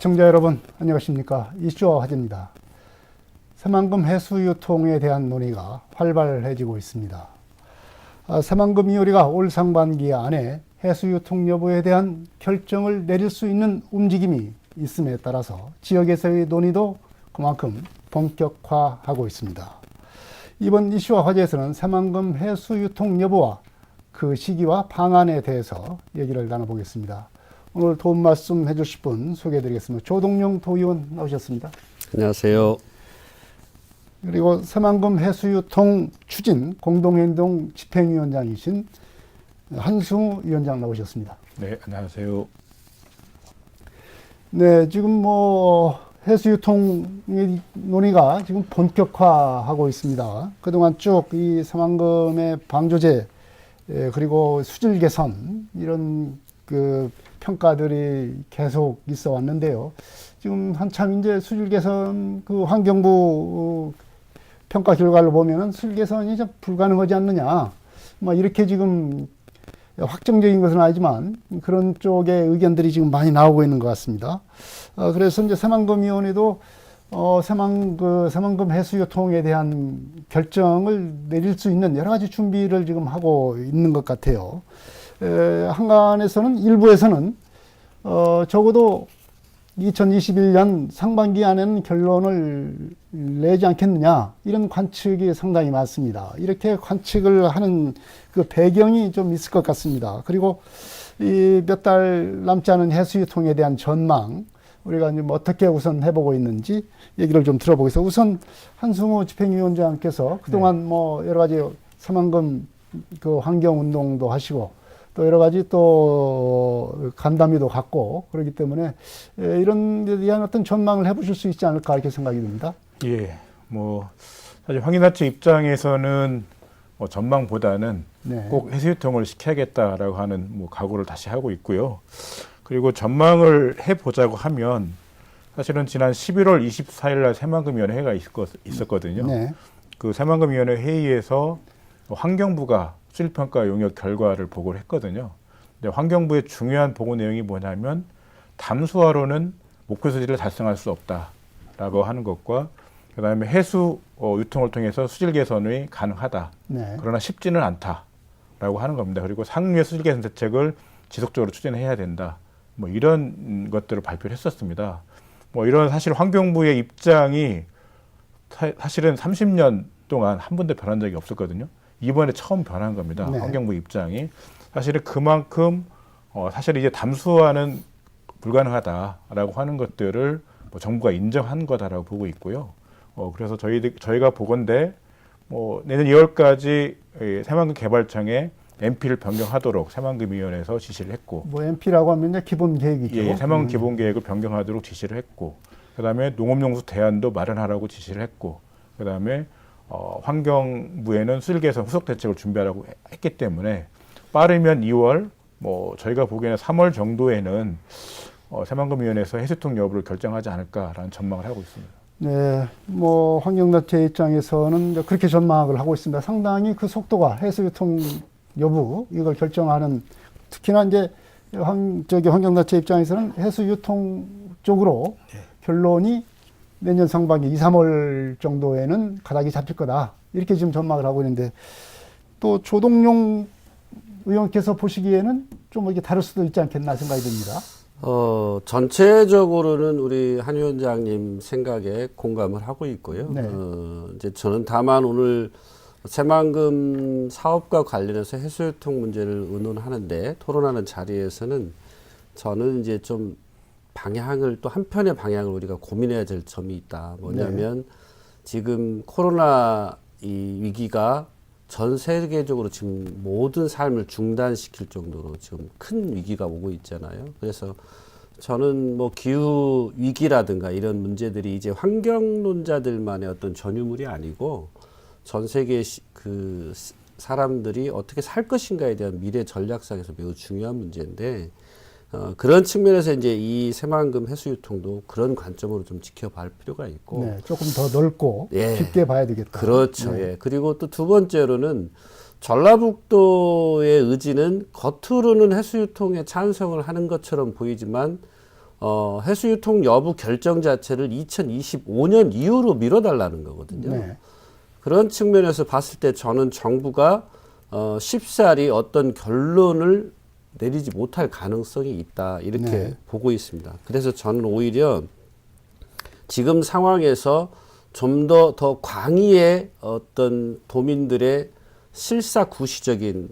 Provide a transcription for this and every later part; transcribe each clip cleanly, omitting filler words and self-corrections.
시청자 여러분 안녕하십니까. 이슈와 화제입니다. 새만금 해수 유통에 대한 논의가 활발해지고 있습니다. 새만금 이오리가 올 상반기 안에 해수 유통 여부에 대한 결정을 내릴 수 있는 움직임이 있음에 따라서 지역에서의 논의도 그만큼 본격화하고 있습니다. 이번 이슈와 화제에서는 새만금 해수 유통 여부와 그 시기와 방안에 대해서 얘기를 나눠보겠습니다. 오늘 도움 말씀 해주실 분 소개해드리겠습니다. 조동용 도의원 나오셨습니다. 안녕하세요. 그리고 새만금 해수유통 추진 공동행동 집행위원장이신 한승우 위원장 나오셨습니다. 네, 안녕하세요. 네, 지금 해수유통 논의가 지금 본격화하고 있습니다. 그동안 쭉 이 새만금의 방조제 그리고 수질 개선 이런 평가들이 계속 있어 왔는데요. 지금 한참 이제 수질 개선 환경부 평가 결과를 보면은 수질 개선이 좀 불가능하지 않느냐. 이렇게 지금 확정적인 것은 아니지만 그런 쪽의 의견들이 지금 많이 나오고 있는 것 같습니다. 그래서 이제 새만금위원회도 새만금 해수유통에 대한 결정을 내릴 수 있는 여러 가지 준비를 지금 하고 있는 것 같아요. 한간에서는 일부에서는 적어도 2021년 상반기 안에는 결론을 내지 않겠느냐 이런 관측이 상당히 많습니다. 이렇게 관측을 하는 그 배경이 좀 있을 것 같습니다. 그리고 이 몇 달 남지 않은 해수유통에 대한 전망 우리가 이제 어떻게 우선 해보고 있는지 얘기를 좀 들어보겠습니다. 우선 한승우 집행위원장께서 그동안 여러 가지 새만금 환경운동도 하시고 또 여러 가지 또 간담회도 갖고 그렇기 때문에 이런 데 대한 어떤 전망을 해보실 수 있지 않을까 이렇게 생각이 듭니다. 예, 사실 환경단체 입장에서는 전망보다는 네. 꼭 해수유통을 시켜야겠다라고 하는 각오를 다시 하고 있고요. 그리고 전망을 해보자고 하면 사실은 지난 11월 24일 날 새만금위원회 회의가 있었거든요. 네. 그 새만금위원회 회의에서 환경부가 수질평가 용역 결과를 보고를 했거든요. 근데 환경부의 중요한 보고 내용이 뭐냐면 담수화로는 목표 수질을 달성할 수 없다라고 하는 것과 그다음에 해수 유통을 통해서 수질 개선이 가능하다. 네. 그러나 쉽지는 않다라고 하는 겁니다. 그리고 상류의 수질 개선 대책을 지속적으로 추진해야 된다. 이런 것들을 발표를 했었습니다. 이런 사실 환경부의 입장이 사실은 30년 동안 한 번도 변한 적이 없었거든요. 이번에 처음 변한 겁니다. 네. 환경부 입장이. 사실은 그만큼 사실 이제 담수화는 불가능하다라고 하는 것들을 정부가 인정한 거다라고 보고 있고요. 그래서 저희가 보건대 내년 2월까지 새만금 개발청에 MP를 변경하도록 새만금위원회에서 지시를 했고. MP라고 하면 이제 기본 계획이죠. 예, 새만금 기본 계획을 변경하도록 지시를 했고, 그다음에 농업용수 대안도 마련하라고 지시를 했고, 그다음에 환경부에는 수질 개선 후속 대책을 준비하라고 했기 때문에 빠르면 2월, 저희가 보기에는 3월 정도에는 새만금위원회에서 해수유통 여부를 결정하지 않을까라는 전망을 하고 있습니다. 네, 환경단체 입장에서는 그렇게 전망을 하고 있습니다. 상당히 그 속도가 해수유통 여부 이걸 결정하는 특히나 이제 환경단체 입장에서는 해수유통 쪽으로 결론이 내년 상반기 2, 3월 정도에는 가닥이 잡힐 거다 이렇게 지금 전망을 하고 있는데 또 조동용 의원께서 보시기에는 좀 이렇게 다를 수도 있지 않겠나 생각이 듭니다. 전체적으로는 우리 한 위원장님 생각에 공감을 하고 있고요. 네. 이제 저는 다만 오늘 새만금 사업과 관련해서 해수유통 문제를 의논하는데 토론하는 자리에서는 저는 이제 좀 방향을 또 한편의 방향을 우리가 고민해야 될 점이 있다. 뭐냐면 지금 코로나 이 위기가 전 세계적으로 지금 모든 삶을 중단시킬 정도로 지금 큰 위기가 오고 있잖아요. 그래서 저는 기후 위기라든가 이런 문제들이 이제 환경론자들만의 어떤 전유물이 아니고 전 세계 그 사람들이 어떻게 살 것인가에 대한 미래 전략상에서 매우 중요한 문제인데 그런 측면에서 이제 이 새만금 해수유통도 그런 관점으로 좀 지켜볼 필요가 있고. 네, 조금 더 넓고 예. 깊게 봐야 되겠다. 그렇죠. 네. 예. 그리고 또 두 번째로는 전라북도의 의지는 겉으로는 해수유통에 찬성을 하는 것처럼 보이지만 해수 유통 여부 결정 자체를 2025년 이후로 미뤄달라는 거거든요. 네. 그런 측면에서 봤을 때 저는 정부가 쉽사리 어떤 결론을 내리지 못할 가능성이 있다 이렇게 네. 보고 있습니다. 그래서 저는 오히려 지금 상황에서 좀 더 광의의 어떤 도민들의 실사구시적인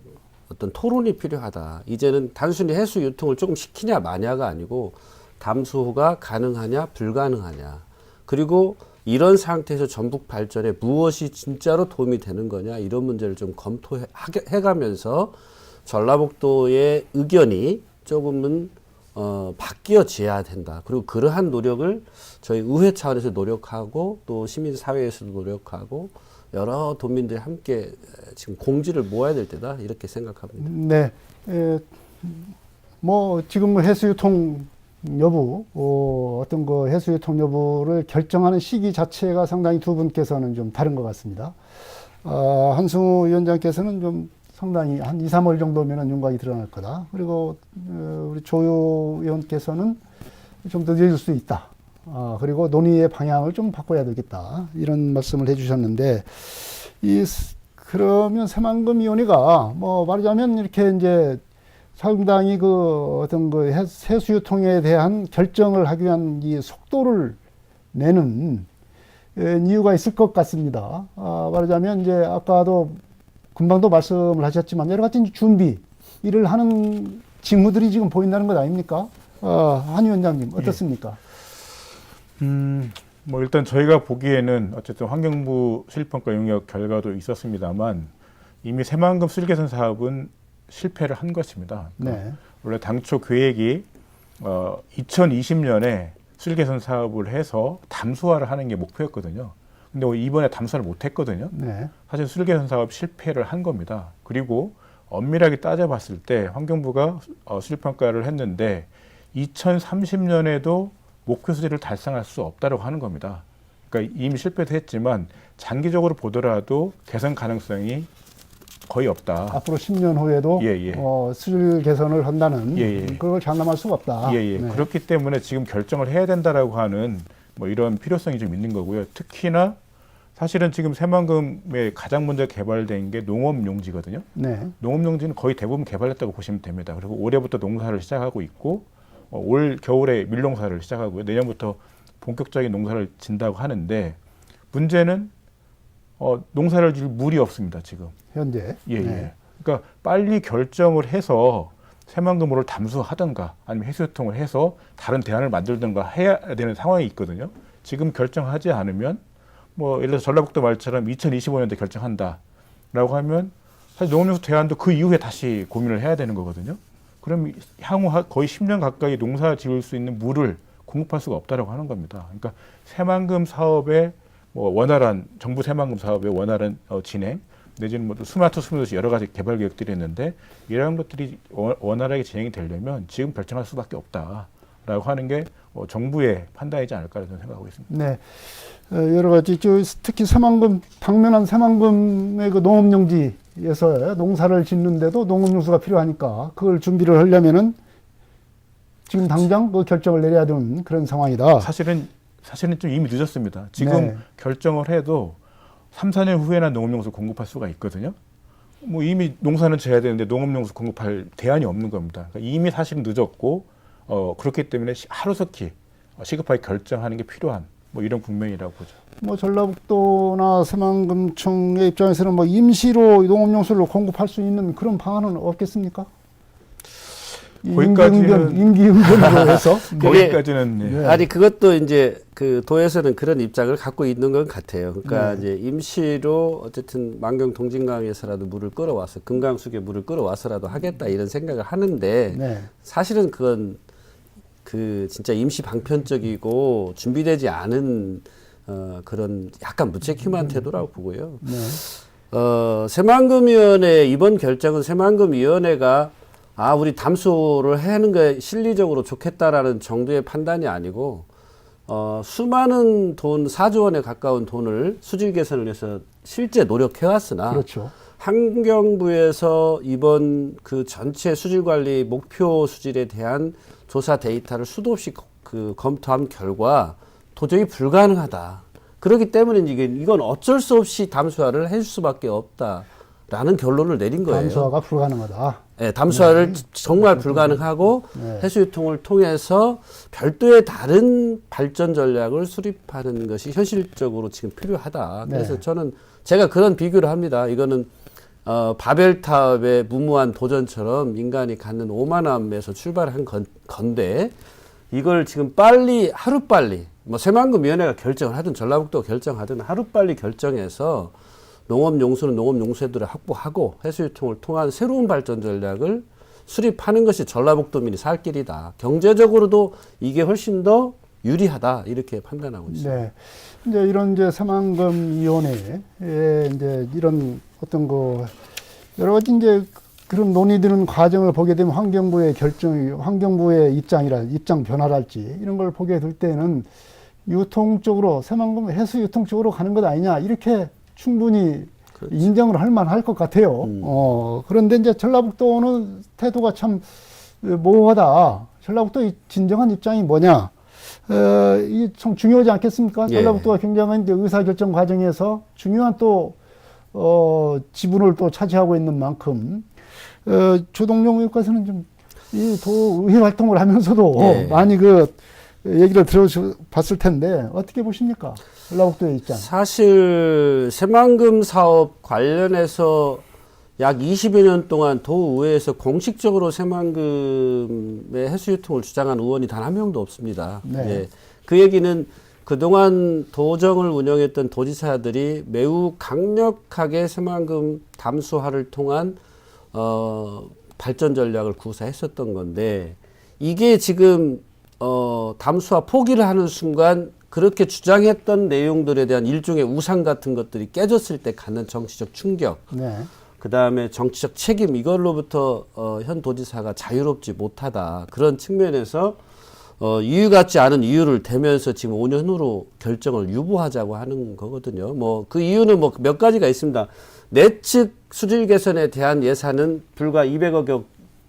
어떤 토론이 필요하다. 이제는 단순히 해수 유통을 조금 시키냐 마냐가 아니고 담수호가 가능하냐 불가능하냐. 그리고 이런 상태에서 전북 발전에 무엇이 진짜로 도움이 되는 거냐 이런 문제를 좀 검토해가면서 전라북도의 의견이 조금은 바뀌어져야 된다. 그리고 그러한 노력을 저희 의회 차원에서 노력하고 또 시민사회에서도 노력하고 여러 도민들이 함께 지금 공지를 모아야 될 때다 이렇게 생각합니다. 네. 뭐 지금 해수유통 여부, 어떤 그 해수유통 여부를 결정하는 시기 자체가 상당히 두 분께서는 좀 다른 것 같습니다. 한승우 위원장께서는 좀 상당히 한 2, 3월 정도면은 윤곽이 드러날 거다. 그리고 우리 조효 의원께서는 좀 더 늦을 수 있다. 그리고 논의의 방향을 좀 바꿔야 되겠다. 이런 말씀을 해주셨는데, 그러면 새만금위원회가 뭐 말하자면 이렇게 이제 상당히 그 어떤 그 해수유통에 대한 결정을 하기 위한 이 속도를 내는 이유가 있을 것 같습니다. 말하자면 이제 아까도 금방도 말씀을 하셨지만 여러 가지 준비 일을 하는 징후들이 지금 보인다는 것 아닙니까? 한 위원장님 어떻습니까? 뭐 일단 저희가 보기에는 어쨌든 환경부 실평가 용역 결과도 있었습니다만 이미 새만금 수질개선 사업은 실패를 한 것입니다. 그러니까 네. 원래 당초 계획이 2020년에 수질개선 사업을 해서 담수화를 하는 게 목표였거든요. 근데 이번에 담수화를 못 했거든요. 네. 사실 수질개선 사업 실패를 한 겁니다. 그리고 엄밀하게 따져봤을 때 환경부가 수질평가를 했는데 2030년에도 목표 수질을 달성할 수 없다고 하는 겁니다. 그러니까 이미 실패도 했지만 장기적으로 보더라도 개선 가능성이 거의 없다. 앞으로 10년 후에도 수질 개선을 한다는 그걸 장담할 수가 없다. 네. 그렇기 때문에 지금 결정을 해야 된다라고 하는 뭐 이런 필요성이 좀 있는 거고요. 특히나 사실은 지금 새만금에 가장 먼저 개발된 게 농업용지거든요. 네. 농업용지는 거의 대부분 개발했다고 보시면 됩니다. 그리고 올해부터 농사를 시작하고 있고 올 겨울에 밀농사를 시작하고요. 내년부터 본격적인 농사를 진다고 하는데 문제는 농사를 질 물이 없습니다. 지금. 현재. 네. 그러니까 빨리 결정을 해서 새만금으로를 담수하든가 아니면 해수유통을 해서 다른 대안을 만들든가 해야 되는 상황이 있거든요. 지금 결정하지 않으면 뭐 예를 들어서 전라북도 말처럼 2025년도에 결정한다라고 하면 사실 농업용수 대안도 그 이후에 다시 고민을 해야 되는 거거든요. 그럼 향후 거의 10년 가까이 농사 지을 수 있는 물을 공급할 수가 없다라고 하는 겁니다. 그러니까 새만금 사업의 뭐 원활한 정부 새만금 사업의 원활한 진행 내지는 뭐 스마트 스무도시 여러 가지 개발 계획들이 있는데 이러한 것들이 원활하게 진행이 되려면 지금 결정할 수밖에 없다라고 하는 게 정부의 판단이지 않을까 저는 생각하고 있습니다. 네, 여러 가지 특히 새만금 당면한 새만금의 그 농업용지에서 농사를 짓는데도 농업용수가 필요하니까 그걸 준비를 하려면은 지금 당장 그 결정을 내려야 되는 그런 상황이다. 사실은 좀 이미 늦었습니다. 지금 결정을 해도 3, 4년 후에나 농업용수 공급할 수가 있거든요. 뭐 이미 농사는 져야 되는데 농업용수 공급할 대안이 없는 겁니다. 그러니까 이미 사실은 늦었고 그렇기 때문에 하루속히 시급하게 결정하는 게 필요한 뭐 이런 국면이라고 보죠. 뭐 전라북도나 새만금청의 입장에서는 뭐 임시로 농업용수를 공급할 수 있는 그런 방안은 없겠습니까? 거기까지는 임기응변으로 해서 거기까지는 아니 그것도 이제 그 도에서는 그런 입장을 갖고 있는 것 같아요. 그러니까 이제 임시로 어쨌든 만경 동진강에서라도 물을 끌어와서 금강수계 물을 끌어와서라도 하겠다 이런 생각을 하는데 사실은 그건 그 진짜 임시 방편적이고 준비되지 않은 그런 약간 무책임한 태도라고 보고요. 새만금위원회 이번 결정은 새만금위원회가 우리 담수를 하는 게 실리적으로 좋겠다라는 정도의 판단이 아니고, 수많은 돈, 4조 원에 가까운 돈을 수질 개선을 위해서 실제 노력해왔으나, 그렇죠. 환경부에서 이번 그 전체 수질 관리 목표 수질에 대한 조사 데이터를 수도 없이 그 검토한 결과 도저히 불가능하다. 그렇기 때문에 이건 어쩔 수 없이 담수화를 해줄 수밖에 없다라는 결론을 내린 거예요. 담수화가 불가능하다. 네, 담수화를 정말 불가능하고 네. 해수유통을 통해서 별도의 다른 발전 전략을 수립하는 것이 현실적으로 지금 필요하다. 그래서 네. 저는 제가 그런 비교를 합니다. 이거는 바벨탑의 무모한 도전처럼 인간이 갖는 오만함에서 출발한 건데 이걸 지금 빨리 하루빨리 뭐 새만금위원회가 결정을 하든 전라북도가 결정하든 하루빨리 결정해서 농업용수는 농업용수대로 확보하고 해수유통을 통한 새로운 발전 전략을 수립하는 것이 전라북도민이 살 길이다. 경제적으로도 이게 훨씬 더 유리하다. 이렇게 판단하고 있습니다. 네. 이제 이런 이제 새만금위원회에 이제 이런 어떤 그 여러 가지 이제 그런 논의되는 과정을 보게 되면 환경부의 입장 변화랄지 이런 걸 보게 될 때는 유통 쪽으로 새만금 해수 유통 쪽으로 가는 것 아니냐 이렇게 충분히 그렇죠. 인정을 할 만할 것 같아요. 그런데 이제 전라북도는 태도가 참 모호하다. 전라북도의 진정한 입장이 뭐냐? 이게 참 중요하지 않겠습니까? 예. 전라북도가 굉장한 이제 의사결정 과정에서 중요한 또 지분을 또 차지하고 있는 만큼 조동용 의원께서는 좀 이 도의회 활동을 하면서도 예. 많이 그 얘기를 들어봤을 텐데 어떻게 보십니까? 전라북도의 입장. 사실 새만금 사업 관련해서 약 20여 년 동안 도의회에서 공식적으로 새만금의 해수유통을 주장한 의원이 단 한 명도 없습니다. 네. 예. 그 얘기는 그동안 도정을 운영했던 도지사들이 매우 강력하게 새만금 담수화를 통한 발전 전략을 구사했었던 건데 이게 지금 담수화 포기를 하는 순간 그렇게 주장했던 내용들에 대한 일종의 우상 같은 것들이 깨졌을 때 갖는 정치적 충격, 네. 그 다음에 정치적 책임 이걸로부터 현 도지사가 자유롭지 못하다 그런 측면에서 이유 같지 않은 이유를 대면서 지금 5년 후로 결정을 유보하자고 하는 거거든요. 뭐 그 이유는 뭐 몇 가지가 있습니다. 내측 수질 개선에 대한 예산은 불과 200억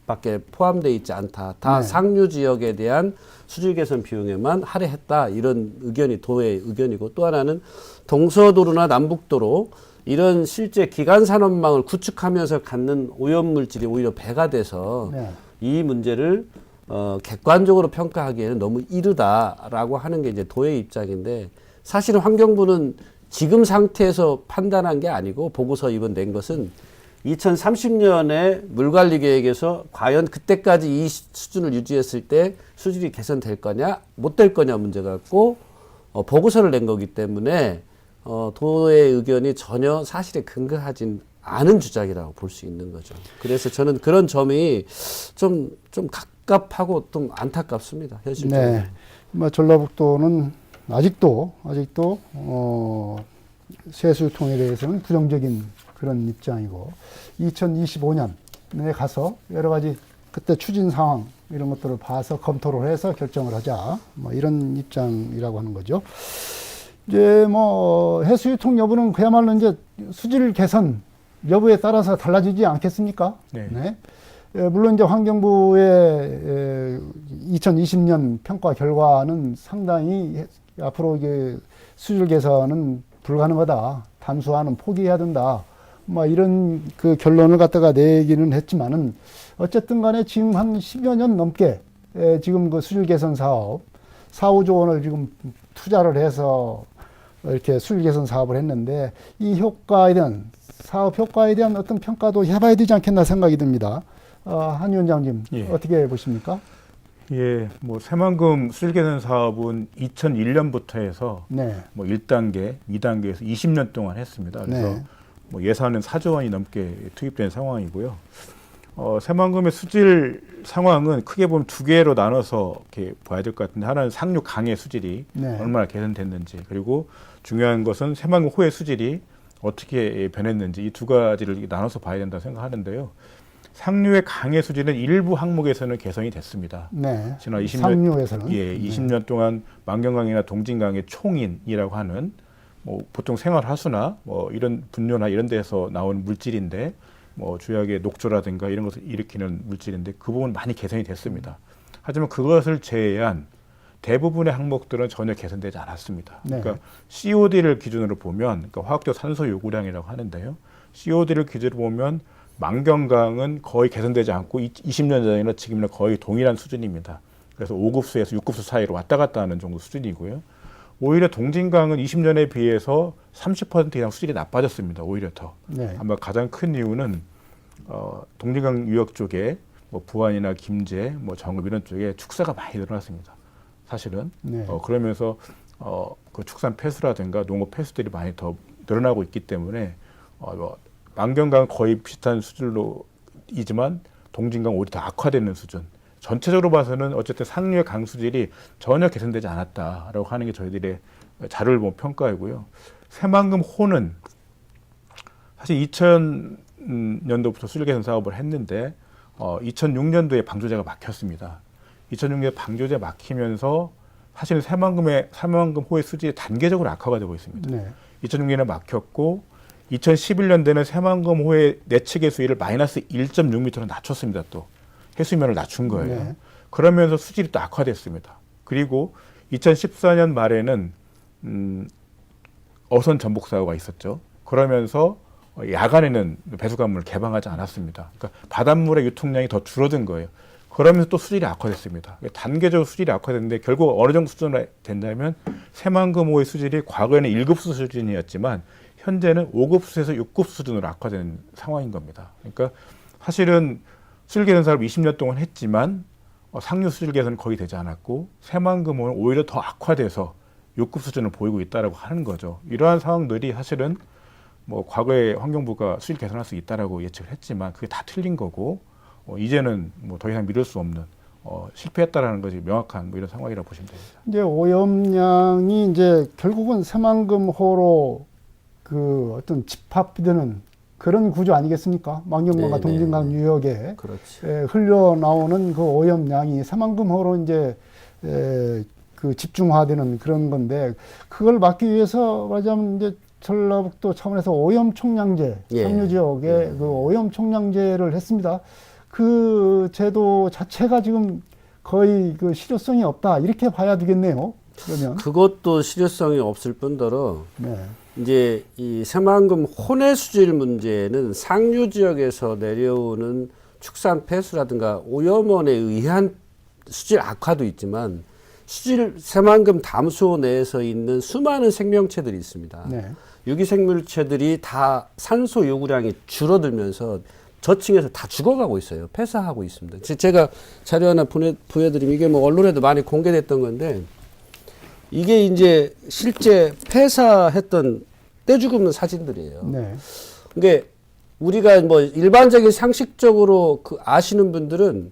밖에 포함되어 있지 않다. 다 네. 상류 지역에 대한 수질 개선 비용에만 할애했다. 이런 의견이 도의 의견이고 또 하나는 동서도로나 남북도로 이런 실제 기간 산업망을 구축하면서 갖는 오염물질이 오히려 배가 돼서 네. 이 문제를 객관적으로 평가하기에는 너무 이르다라고 하는 게 이제 도의 입장인데 사실은 환경부는 지금 상태에서 판단한 게 아니고 보고서 이번 낸 것은 2030년에 물관리 계획에서 과연 그때까지 이 수준을 유지했을 때 수질이 개선될 거냐 못 될 거냐 문제 갖고 보고서를 낸 거기 때문에 도의 의견이 전혀 사실에 근거하진 않은 주장이라고 볼 수 있는 거죠. 그래서 저는 그런 점이 좀 갑갑하고 좀 안타깝습니다. 현실적으로. 네. 뭐 전라북도는 아직도 세수통에 대해서는 부정적인 그런 입장이고 2025년에 가서 여러 가지 그때 추진 상황 이런 것들을 봐서 검토를 해서 결정을 하자 뭐 이런 입장이라고 하는 거죠. 이제 뭐 해수유통 여부는 그야말로 이제 수질 개선 여부에 따라서 달라지지 않겠습니까? 네. 물론 이제 환경부의 2020년 평가 결과는 상당히 앞으로 이게 수질 개선은 불가능하다. 담수화는 포기해야 된다. 뭐 이런 그 결론을 갖다가 내기는 했지만은 어쨌든 간에 지금 한 10여 년 넘게 지금 그 수질 개선 사업 4, 5조 원을 지금 투자를 해서 이렇게 수질 개선 사업을 했는데 이 효과에 대한 사업 효과에 대한 어떤 평가도 해봐야 되지 않겠나 생각이 듭니다. 한 위원장님 예. 어떻게 보십니까? 예, 뭐 새만금 수질 개선 사업은 2001년부터 해서 네. 뭐 1단계, 2단계에서 20년 동안 했습니다. 그래서 네. 뭐 예산은 4조 원이 넘게 투입된 상황이고요. 새만금의 수질 상황은 크게 보면 두 개로 나눠서 이렇게 봐야 될 것 같은데 하나는 상류 강의 수질이 네. 얼마나 개선됐는지 그리고 중요한 것은 새만금 호의 수질이 어떻게 변했는지 이 두 가지를 나눠서 봐야 된다고 생각하는데요. 상류의 강의 수질은 일부 항목에서는 개선이 됐습니다. 네. 지난 20년, 상류에서는 예, 20년 동안 만경강이나 동진강의 총인이라고 하는 뭐 보통 생활하수나 뭐 이런 분뇨나 이런 데서 나온 물질인데 뭐 주약의 녹조라든가 이런 것을 일으키는 물질인데 그 부분 많이 개선이 됐습니다. 하지만 그것을 제외한 대부분의 항목들은 전혀 개선되지 않았습니다. 네. 그러니까 COD를 기준으로 보면, 그러니까 화학적 산소 요구량이라고 하는데요. COD를 기준으로 보면 만경강은 거의 개선되지 않고 20년 전이나 지금이나 거의 동일한 수준입니다. 그래서 5급수에서 6급수 사이로 왔다 갔다 하는 정도 수준이고요. 오히려 동진강은 20년에 비해서 30% 이상 수질이 나빠졌습니다. 오히려 더. 네. 아마 가장 큰 이유는 동진강 유역 쪽에 뭐 부안이나 김제, 뭐 정읍 이런 쪽에 축사가 많이 늘어났습니다. 사실은. 네. 그러면서 그 축산 폐수라든가 농업 폐수들이 많이 더 늘어나고 있기 때문에 만경강은 거의 비슷한 수준이지만 동진강 오히려 더 악화되는 수준. 전체적으로 봐서는 어쨌든 상류의 강 수질이 전혀 개선되지 않았다라고 하는 게 저희들의 자료를 보면 평가이고요. 새만금 호는 사실 2000년도부터 수질 개선 사업을 했는데 2006년도에 방조제가 막혔습니다. 2006년에 방조제 막히면서 사실은 새만금 호의 수질이 단계적으로 악화가 되고 있습니다. 네. 2006년에 막혔고 2011년대는 새만금 호의 내측의 수위를 마이너스 1.6m로 낮췄습니다. 또 해수면을 낮춘 거예요. 네. 그러면서 수질이 또 악화됐습니다. 그리고 2014년 말에는 어선 전복 사고가 있었죠. 그러면서 야간에는 배수관문을 개방하지 않았습니다. 그러니까 바닷물의 유통량이 더 줄어든 거예요. 그러면서 또 수질이 악화됐습니다. 단계적으로 수질이 악화됐는데 결국 어느 정도 수준으로 된다면 새만금호의 수질이 과거에는 1급수 수준이었지만 현재는 5급수에서 6급수 수준으로 악화된 상황인 겁니다. 그러니까 사실은 수질 개선 사업을 20년 동안 했지만 상류 수질 개선은 거의 되지 않았고 새만금호는 오히려 더 악화돼서 6급 수준을 보이고 있다라고 하는 거죠. 이러한 상황들이 사실은 뭐 과거에 환경부가 수질 개선할 수 있다라고 예측을 했지만 그게 다 틀린 거고 이제는 뭐 더 이상 미룰 수 없는 실패했다라는 것이 명확한 뭐 이런 상황이라고 보시면 됩니다. 이제 오염량이 이제 결국은 새만금호로 그 어떤 집합되는 그런 구조 아니겠습니까? 만경강과 네, 동진강 네. 유역에 그렇지. 흘러나오는 그 오염량이 새만금호로 이제 그 집중화되는 그런 건데 그걸 막기 위해서 말하자면 이제 전라북도 차원에서 오염 총량제 예. 상류 지역에 그 오염 총량제를 했습니다. 그 제도 자체가 지금 거의 그 실효성이 없다 이렇게 봐야 되겠네요. 그러면 그것도 실효성이 없을 뿐더러 네. 이제 이 새만금 혼해 수질 문제는 상류 지역에서 내려오는 축산 폐수라든가 오염원에 의한 수질 악화도 있지만 새만금 담수호 내에서 있는 수많은 생명체들이 있습니다. 네. 유기생물체들이 다 산소 요구량이 줄어들면서 저층에서 다 죽어가고 있어요. 폐사하고 있습니다. 제가 자료 하나 보여드리면 이게 뭐 언론에도 많이 공개됐던 건데 이게 이제 실제 폐사했던 떼죽음 사진들이에요. 네. 그게 우리가 뭐 일반적인 상식적으로 그 아시는 분들은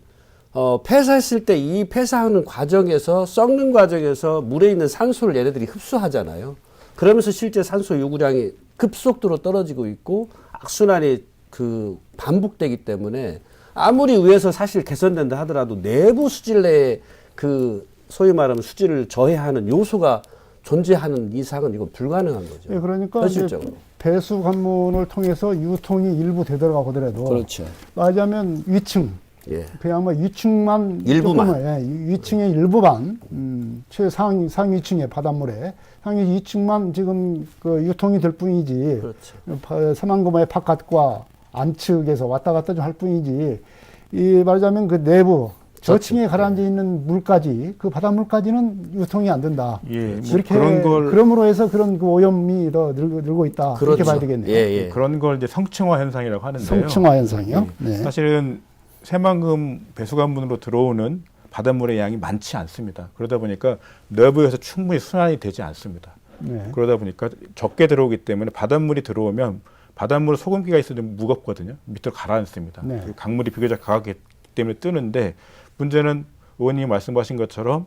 폐사했을 때 이 폐사하는 과정에서 썩는 과정에서 물에 있는 산소를 얘네들이 흡수하잖아요. 그러면서 실제 산소 요구량이 급속도로 떨어지고 있고 악순환이 그 반복되기 때문에 아무리 위에서 사실 개선된다 하더라도 내부 수질 내에 그 소위 말하면 수질을 저해하는 요소가 존재하는 이상은 이건 불가능한 거죠. 예, 그러니까 현실적으로. 배수 관문을 통해서 유통이 일부 되더라고 하더라도 그렇죠. 말하자면 위층 예. 그야말로 위층만 일부만. 조금은, 예, 위층의 일부만 상위층의 바닷물에 상위 위층만 지금 그 유통이 될 뿐이지 그렇죠. 새만금호의 바깥과 안측에서 왔다 갔다 좀 할 뿐이지 이 말하자면 그 내부 저층에 가라앉아 있는 물까지 그 바닷물까지는 유통이 안 된다. 예, 뭐 그렇게 그런 걸 그러므로 해서 그런 그 오염이 더 늘고 있다. 그렇죠. 그렇게 봐야 되겠네요. 예, 예. 그런 걸 이제 성층화 현상이라고 하는데요. 성층화 현상이요. 예. 네. 사실은 새만금 배수관문으로 들어오는 바닷물의 양이 많지 않습니다. 그러다 보니까 내부에서 충분히 순환이 되지 않습니다. 네. 그러다 보니까 적게 들어오기 때문에 바닷물이 들어오면 바닷물에 소금기가 있어도 무겁거든요. 밑으로 가라앉습니다. 네. 강물이 비교적 강하기 때문에 뜨는데 문제는 의원님이 말씀하신 것처럼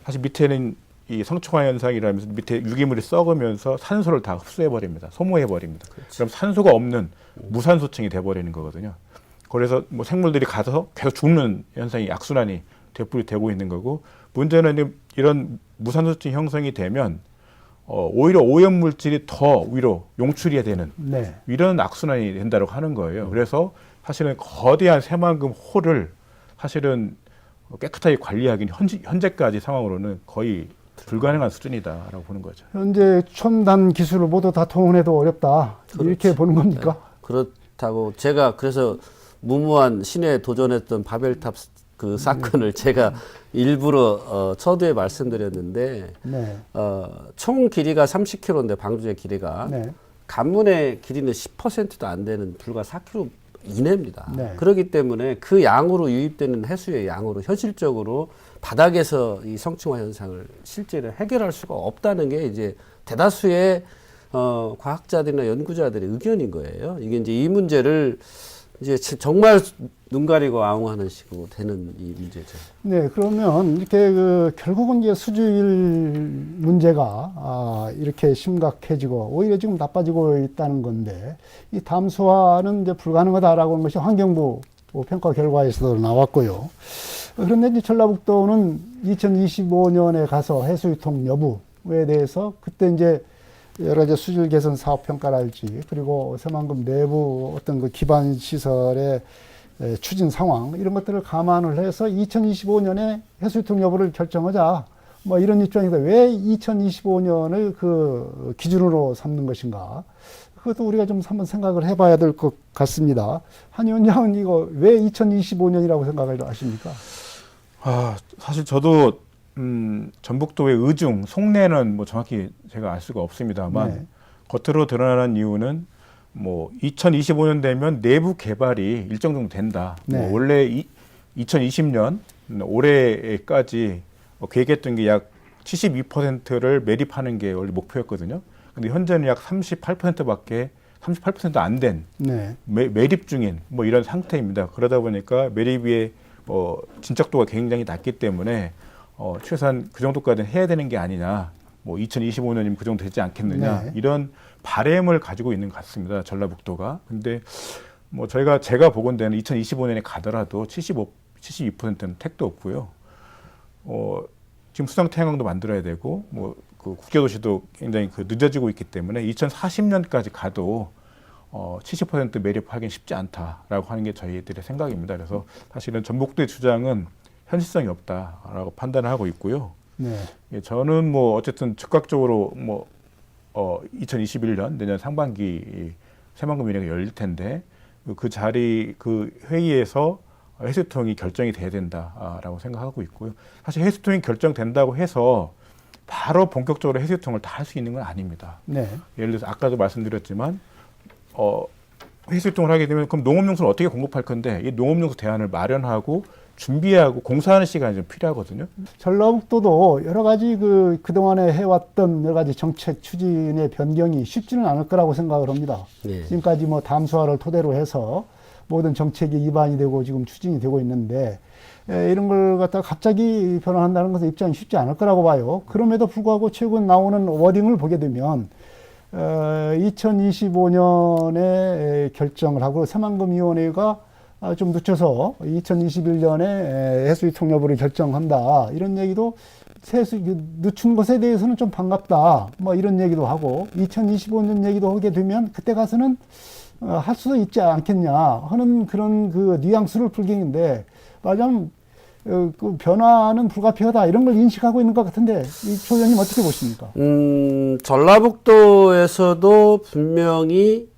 사실 밑에는 이 성층화 현상이라면서 밑에 유기물이 썩으면서 산소를 다 흡수해버립니다. 소모해버립니다. 그럼 산소가 없는 무산소층이 돼버리는 거거든요. 그래서 뭐 생물들이 가서 계속 죽는 현상이 악순환이 되고 있는 거고 문제는 이런 무산소층 형성이 되면 오히려 오염물질이 더 위로 용출이 되는 네. 이런 악순환이 된다고 하는 거예요. 그래서 사실은 거대한 새만금 호를 사실은 깨끗하게 관리하기는 현재까지 상황으로는 거의 불가능한 수준이다라고 보는 거죠. 현재 첨단 기술을 모두 다 동원해도 어렵다. 이렇게 보는 겁니까? 그렇다고 제가 그래서 무모한 신에 도전했던 바벨탑 그 사건을 제가 일부러 서두에 말씀드렸는데 네. 총 길이가 30km인데 방주의 길이가 네. 관문의 길이는 10%도 안 되는 불과 4km 이내입니다. 네. 그렇기 때문에 그 양으로 유입되는 해수의 양으로 현실적으로 바닥에서 이 성층화 현상을 실제로 해결할 수가 없다는 게 이제 대다수의 과학자들이나 연구자들의 의견인 거예요. 이게 이제 이 문제를 이제 정말 눈 가리고 아웅하는 식으로 되는 이 문제죠. 네, 그러면 이렇게 결국은 이제 수질 문제가 이렇게 심각해지고 오히려 지금 나빠지고 있다는 건데 이 담수화는 이제 불가능하다라고 하는 것이 환경부 평가 결과에서도 나왔고요. 그런데 이제 전라북도는 2025년에 가서 해수유통 여부에 대해서 그때 이제 여러 가지 수질 개선 사업 평가랄지 그리고 새만금 내부 어떤 그 기반 시설의 추진 상황 이런 것들을 감안을 해서 2025년에 해수유통 여부를 결정하자 뭐 이런 입장인데 왜 2025년을 그 기준으로 삼는 것인가? 그것도 우리가 좀 한번 생각을 해봐야 될 것 같습니다. 한 위원장은 이거 왜 2025년이라고 생각을 하십니까? 사실 저도 전북도의 의중, 속내는 뭐 정확히 제가 알 수가 없습니다만 네. 겉으로 드러나는 이유는 뭐 2025년 되면 내부 개발이 일정 정도 된다. 네. 뭐 원래 2020년 올해까지 계획했던 게 약 72%를 매립하는 게 원래 목표였거든요. 근데 현재는 약 38%밖에 38% 안 된 네. 매립 중인 뭐 이런 상태입니다. 그러다 보니까 매립의 진척도가 굉장히 낮기 때문에 최소한 그 정도까지는 해야 되는 게 아니냐. 뭐 2025년이면 그 정도 되지 않겠느냐. 네. 이런 바램을 가지고 있는 것 같습니다. 전라북도가. 근데 뭐 제가 보건대는 2025년에 가더라도 72%는 택도 없고요. 지금 수상 태양광도 만들어야 되고 뭐 그 국제도시도 굉장히 늦어지고 있기 때문에 2040년까지 가도 70% 매립하기는 쉽지 않다라고 하는 게 저희들의 생각입니다. 그래서 사실은 전북도의 주장은 현실성이 없다라고 판단을 하고 있고요. 네. 예, 저는 뭐 어쨌든 즉각적으로 뭐 2021년 내년 상반기 새만금 위원회가 열릴 텐데 그 자리 그 회의에서 해수통이 결정이 돼야 된다라고 생각하고 있고요. 사실 해수통이 결정된다고 해서 바로 본격적으로 해수통을 다 할 수 있는 건 아닙니다. 네. 예를 들어서 아까도 말씀드렸지만 해수통을 하게 되면 그럼 농업용수를 어떻게 공급할 건데 이 농업용수 대안을 마련하고 준비하고 공사하는 시간이 좀 필요하거든요. 전라북도도 여러 가지 그동안에 해왔던 여러 가지 정책 추진의 변경이 쉽지는 않을 거라고 생각을 합니다. 네. 지금까지 뭐 담수화를 토대로 해서 모든 정책이 입안이 되고 지금 추진이 되고 있는데 이런 걸 갖다가 갑자기 변화한다는 것은 입장이 쉽지 않을 거라고 봐요. 그럼에도 불구하고 최근 나오는 워딩을 보게 되면 2025년에 결정을 하고 새만금위원회가 좀 늦춰서 2021년에 해수유통 여부를 결정한다. 이런 얘기도 늦춘 것에 대해서는 좀 반갑다. 뭐 이런 얘기도 하고 2025년 얘기도 하게 되면 그때 가서는 할 수도 있지 않겠냐 하는 그런 그 뉘앙스를 불갱인데 말하자면 그 변화는 불가피하다 이런 걸 인식하고 있는 것 같은데 이 조 의원님 어떻게 보십니까? 전라북도에서도 분명히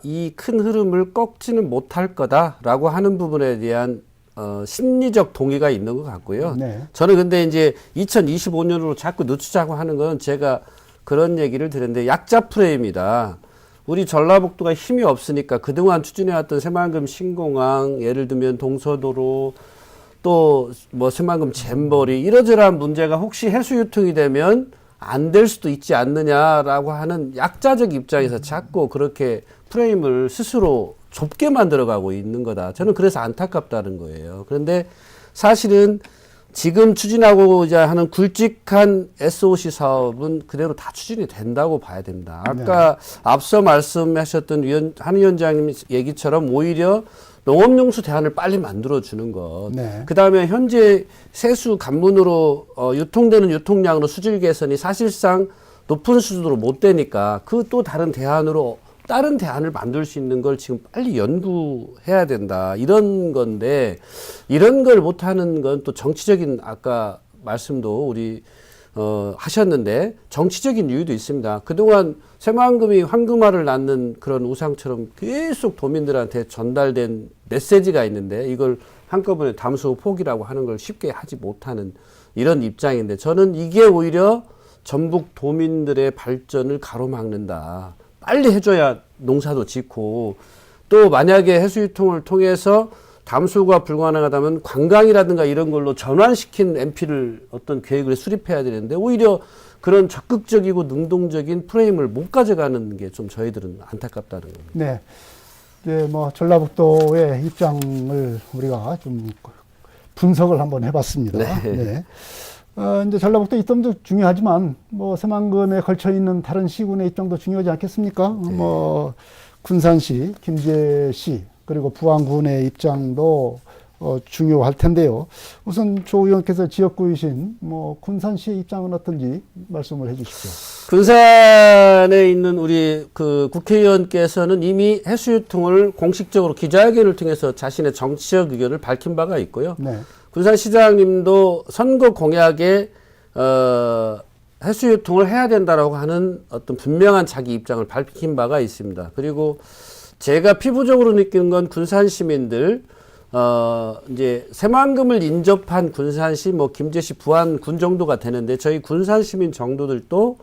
이 큰 흐름을 꺾지는 못할 거다라고 하는 부분에 대한 심리적 동의가 있는 것 같고요. 네. 저는 근데 이제 2025년으로 자꾸 늦추자고 하는 건 제가 그런 얘기를 드렸는데 약자 프레임이다. 우리 전라북도가 힘이 없으니까 그동안 추진해왔던 새만금 신공항, 예를 들면 동서도로, 또 뭐 새만금 잼버리 이러저러한 문제가 혹시 해수유통이 되면 안 될 수도 있지 않느냐라고 하는 약자적 입장에서 자꾸 그렇게 프레임을 스스로 좁게 만들어가고 있는 거다. 저는 그래서 안타깝다는 거예요. 그런데 사실은 지금 추진하고자 하는 굵직한 SOC 사업은 그대로 다 추진이 된다고 봐야 됩니다. 아까 앞서 말씀하셨던 한 위원장님 얘기처럼 오히려 농업용수 대안을 빨리 만들어주는 것. 네. 그 다음에 현재 세수 관문으로 유통되는 유통량으로 수질 개선이 사실상 높은 수준으로 못 되니까 그 또 다른 대안으로 다른 대안을 만들 수 있는 걸 지금 빨리 연구해야 된다. 이런 건데, 이런 걸 못하는 건 또 정치적인, 아까 말씀도 우리 하셨는데, 정치적인 이유도 있습니다. 그동안 새만금이 황금알을 낳는 그런 우상처럼 계속 도민들한테 전달된 메시지가 있는데, 이걸 한꺼번에 담수 포기라고 하는 걸 쉽게 하지 못하는 이런 입장인데, 저는 이게 오히려 전북 도민들의 발전을 가로막는다. 빨리 해줘야 농사도 짓고, 또 만약에 해수유통을 통해서 담수가 불가능하다면 관광이라든가 이런 걸로 전환시킨 MP를 어떤 계획을 수립해야 되는데, 오히려 그런 적극적이고 능동적인 프레임을 못 가져가는 게 좀 저희들은 안타깝다는 겁니다. 네. 이제 뭐 전라북도의 입장을 우리가 좀 분석을 한번 해봤습니다. 네. 네. 이제 전라북도 입장도 중요하지만 뭐 새만금에 걸쳐 있는 다른 시군의 입장도 중요하지 않겠습니까? 네. 뭐 군산시, 김제시 그리고 부안군의 입장도 중요할 텐데요. 우선 조 의원께서 지역구이신 뭐 군산시의 입장은 어떤지 말씀을 해주십시오. 군산에 있는 우리 그 국회의원께서는 이미 해수유통을 공식적으로 기자회견을 통해서 자신의 정치적 의견을 밝힌 바가 있고요. 네. 군산시장님도 선거 공약에 해수유통을 해야 된다라고 하는 어떤 분명한 자기 입장을 밝힌 바가 있습니다. 그리고 제가 피부적으로 느끼는 건 군산 시민들 이제 새만금을 인접한 군산시, 뭐 김제시, 부안군 정도가 되는데, 저희 군산 시민 정도들도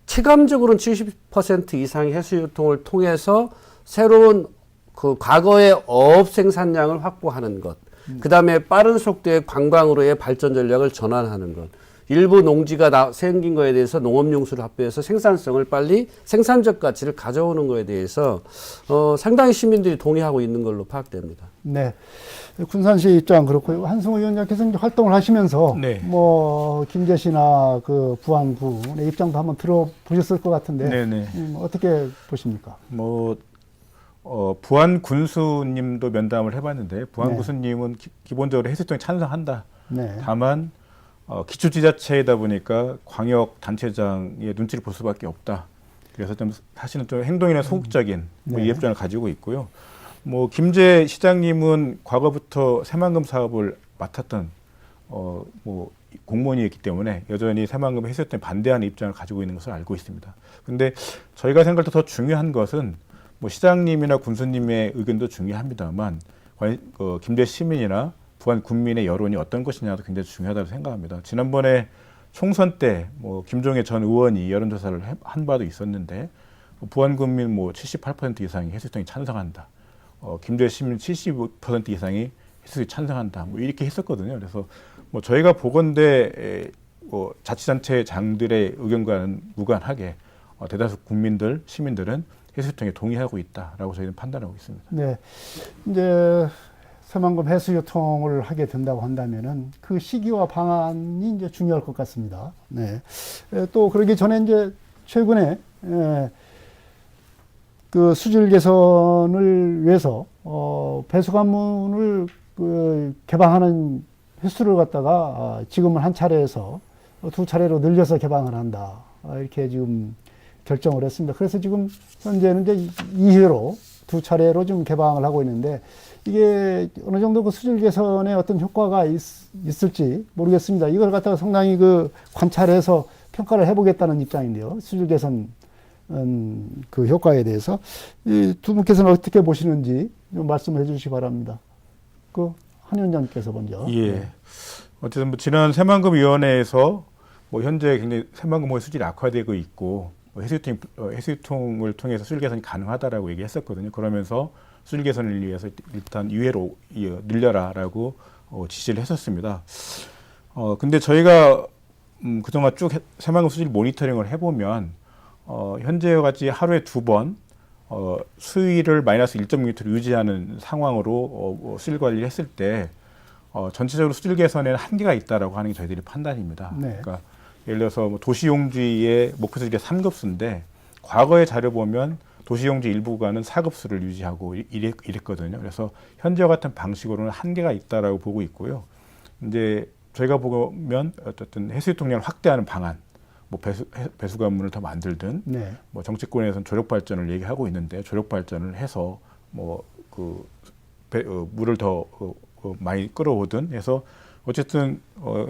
체감적으로는 70% 이상의 해수유통을 통해서 새로운 그 과거의 어업 생산량을 확보하는 것, 그 다음에 빠른 속도의 관광으로의 발전 전략을 전환하는 것, 일부 농지가 생긴 거에 대해서 농업용수를 확보해서 생산성을 빨리 생산적 가치를 가져오는 거에 대해서 상당히 시민들이 동의하고 있는 걸로 파악됩니다. 네. 군산시 입장 그렇고요. 한승호 위원장께서 이제 활동을 하시면서 네. 뭐 김제시나 그 부안군의 입장도 한번 들어보셨을 것 같은데 네네. 어떻게 보십니까? 뭐 부안 군수님도 면담을 해봤는데 부안 네. 군수님은 기본적으로 해수통에 찬성한다. 네. 다만 기초지자체이다 보니까 광역 단체장의 눈치를 볼 수밖에 없다. 그래서 좀 사실은 좀 행동이나 소극적인 뭐 네. 이해법전을 가지고 있고요. 뭐 김제 시장님은 과거부터 새만금 사업을 맡았던 뭐 공무원이었기 때문에 여전히 새만금 해수유통에 반대하는 입장을 가지고 있는 것을 알고 있습니다. 근데 저희가 생각할 때 더 중요한 것은 뭐 시장님이나 군수님의 의견도 중요합니다만 김제 시민이나 부안 군민의 여론이 어떤 것이냐도 굉장히 중요하다고 생각합니다. 지난번에 총선 때 뭐 김종애 전 의원이 여론조사를 한 바도 있었는데 부안 군민 뭐 78% 이상이 해수유통에 찬성한다. 김제 시민 75% 이상이 해수유통에 찬성한다. 뭐 이렇게 했었거든요. 그래서 뭐 저희가 보건대 뭐 자치단체장들의 의견과는 무관하게 대다수 국민들, 시민들은 해수유통에 동의하고 있다라고 저희는 판단하고 있습니다. 네. 이제 새만금 해수유통을 하게 된다고 한다면은 그 시기와 방안이 이제 중요할 것 같습니다. 네. 또 그러기 전에 이제 최근에 그 수질 개선을 위해서 배수관문을 개방하는 횟수를 갖다가 지금은 한 차례에서 두 차례로 늘려서 개방을 한다. 이렇게 지금 결정을 했습니다. 그래서 지금 현재는 이제 2회로 두 차례로 지금 개방을 하고 있는데 이게 어느 정도 그 수질 개선에 어떤 효과가 있을지 모르겠습니다. 이걸 갖다가 상당히 그 관찰해서 평가를 해보겠다는 입장인데요. 수질 개선 그 효과에 대해서 이 두 분께서는 어떻게 보시는지 좀 말씀을 해주시기 바랍니다. 그 한 위원장님께서 먼저. 예. 어쨌든 뭐 지난 새만금위원회에서 뭐 현재 굉장히 새만금 수질이 악화되고 있고 해수유통을 통해서 수질 개선이 가능하다라고 얘기했었거든요. 그러면서 수질 개선을 위해서 일단 2회로 늘려라라고 지시를 했었습니다. 근데 저희가 그동안 쭉 새만금 수질 모니터링을 해보면 현재와 같이 하루에 2번 수위를 마이너스 1.6m로 유지하는 상황으로 수질 관리를 했을 때 전체적으로 수질 개선에는 한계가 있다라고 하는 게 저희들의 판단입니다. 네. 그러니까 예를 들어서 뭐 도시용지의 목표 수질이 3급수인데 과거의 자료 보면 도시용지 일부 구간은 4급수를 유지하고 이랬거든요. 그래서 현재와 같은 방식으로는 한계가 있다라고 보고 있고요. 이제 저희가 보면 어쨌든 해수유통량을 확대하는 방안, 뭐 배수관문을 더 만들든 네. 뭐 정치권에서는 조력 발전을 얘기하고 있는데 조력 발전을 해서 뭐 물을 더 많이 끌어오든 해서 어쨌든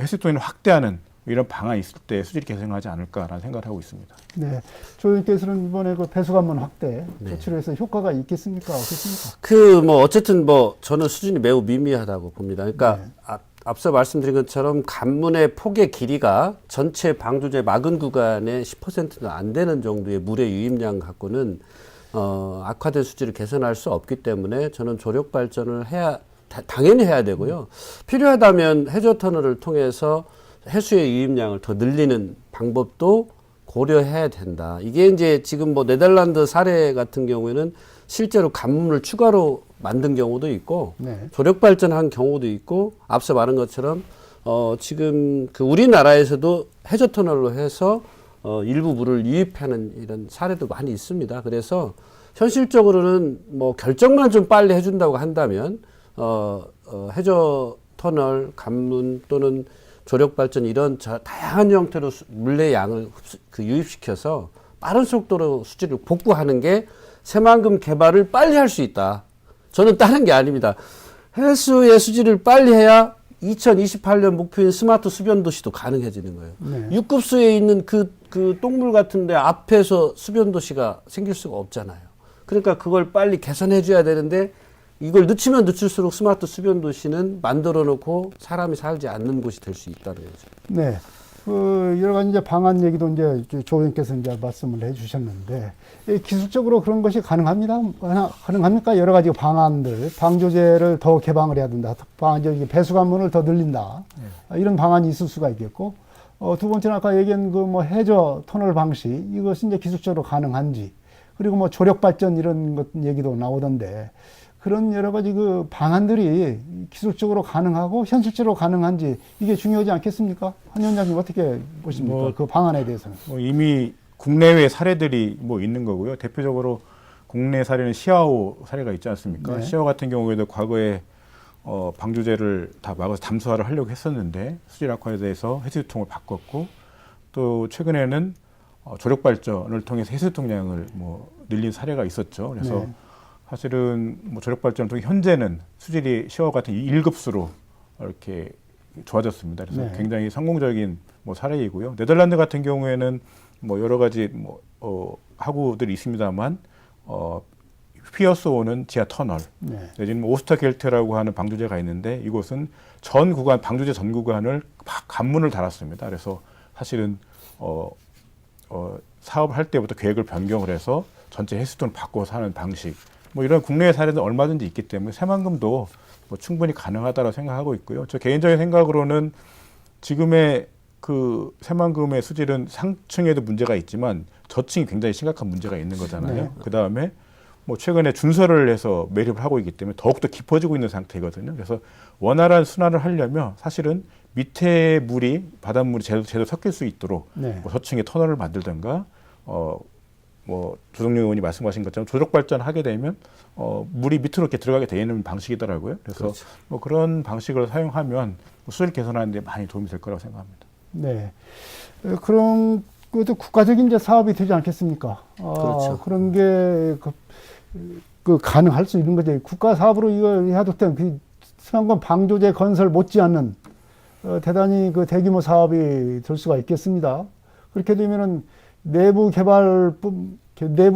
해수통을 확대하는 이런 방안이 있을 때 수질이 개선하지 않을까라는 생각을 하고 있습니다. 네. 조 의원께서는 이번에 그 배수관문 확대 네. 조치를 해서 효과가 있겠습니까? 어떻습니까? 어쨌든 저는 수준이 매우 미미하다고 봅니다. 그러니까 네. 앞서 말씀드린 것처럼 관문의 폭의 길이가 전체 방조제 막은 구간의 10%는 안 되는 정도의 물의 유입량 갖고는 악화된 수질을 개선할 수 없기 때문에 저는 조력 발전을 당연히 해야 되고요. 필요하다면 해저 터널을 통해서 해수의 유입량을 더 늘리는 방법도 고려해야 된다. 이게 이제 지금 네덜란드 사례 같은 경우에는 실제로 관문을 추가로 만든 경우도 있고 네. 조력 발전한 경우도 있고 앞서 말한 것처럼 지금 우리나라에서도 해저 터널로 해서 일부 물을 유입하는 이런 사례도 많이 있습니다. 그래서 현실적으로는 결정만 좀 빨리 해준다고 한다면 해저 터널, 관문 또는 조력 발전 이런 다양한 형태로 물의 양을 유입시켜서 빠른 속도로 수질을 복구하는 게 새만금 개발을 빨리 할 수 있다. 저는 다른 게 아닙니다. 해수의 수질을 빨리 해야 2028년 목표인 스마트 수변 도시도 가능해지는 거예요. 네. 육급수에 있는 그 똥물 같은데 앞에서 수변 도시가 생길 수가 없잖아요. 그러니까 그걸 빨리 개선해 줘야 되는데 이걸 늦추면 늦출수록 스마트 수변 도시는 만들어 놓고 사람이 살지 않는 곳이 될 수 있다는 거죠. 네. 여러 가지 이제 방안 얘기도 이제 조 의원께서 이제 말씀을 해 주셨는데, 기술적으로 그런 것이 가능합니까? 여러 가지 방안들, 방조제를 더 개방을 해야 된다. 배수관문을 더 늘린다. 이런 방안이 있을 수가 있겠고, 두 번째는 아까 얘기한 해저 터널 방식, 이것이 이제 기술적으로 가능한지, 그리고 조력 발전 이런 것 얘기도 나오던데, 그런 여러 가지 방안들이 기술적으로 가능하고 현실적으로 가능한지 이게 중요하지 않겠습니까? 한 위원장님 어떻게 보십니까? 그 방안에 대해서는. 이미 국내외 사례들이 있는 거고요. 대표적으로 국내 사례는 시아오 사례가 있지 않습니까? 네. 시아오 같은 경우에도 과거에 방조제를 다 막아서 담수화를 하려고 했었는데 수질 악화에 대해서 해수유통을 바꿨고 또 최근에는 조력 발전을 통해서 해수유통량을 늘린 사례가 있었죠. 그래서 네. 사실은 조력 발전을 통해 현재는 수질이 시아오 같은 1급수로 이렇게 좋아졌습니다. 그래서 네. 굉장히 성공적인 사례이고요. 네덜란드 같은 경우에는 여러 가지 하구들이 있습니다만 휘어스오는 지하 터널, 네. 내지는 오스터겔트라고 하는 방조제가 있는데 이곳은 전 구간 방조제 전 구간을 관문을 달았습니다. 그래서 사실은 사업을 할 때부터 계획을 변경을 해서 전체 해수통을 바꿔서 하는 방식, 이런 국내의 사례는 얼마든지 있기 때문에 새만금도 충분히 가능하다고 생각하고 있고요. 저 개인적인 생각으로는 지금의 새만금의 수질은 상층에도 문제가 있지만 저층이 굉장히 심각한 문제가 있는 거잖아요. 네. 그 다음에 최근에 준설을 해서 매립을 하고 있기 때문에 더욱더 깊어지고 있는 상태거든요. 그래서 원활한 순환을 하려면 사실은 밑에 물이 바닷물이 제대로 섞일 수 있도록 네. 저층에 터널을 만들든가 조성룡 의원이 말씀하신 것처럼 조력 발전하게 되면 물이 밑으로 이렇게 들어가게 되는 방식이더라고요. 그래서 그렇죠. 그런 방식을 사용하면 수질 개선하는 데 많이 도움이 될 거라고 생각합니다. 네. 그런 것도 국가적인 이제 사업이 되지 않겠습니까? 그렇죠. 그런 게 가능할 수 있는 거죠. 국가 사업으로 이거 해도 된 수만금 방조제 건설 못지않는 대단히 대규모 사업이 될 수가 있겠습니다. 그렇게 되면은 내부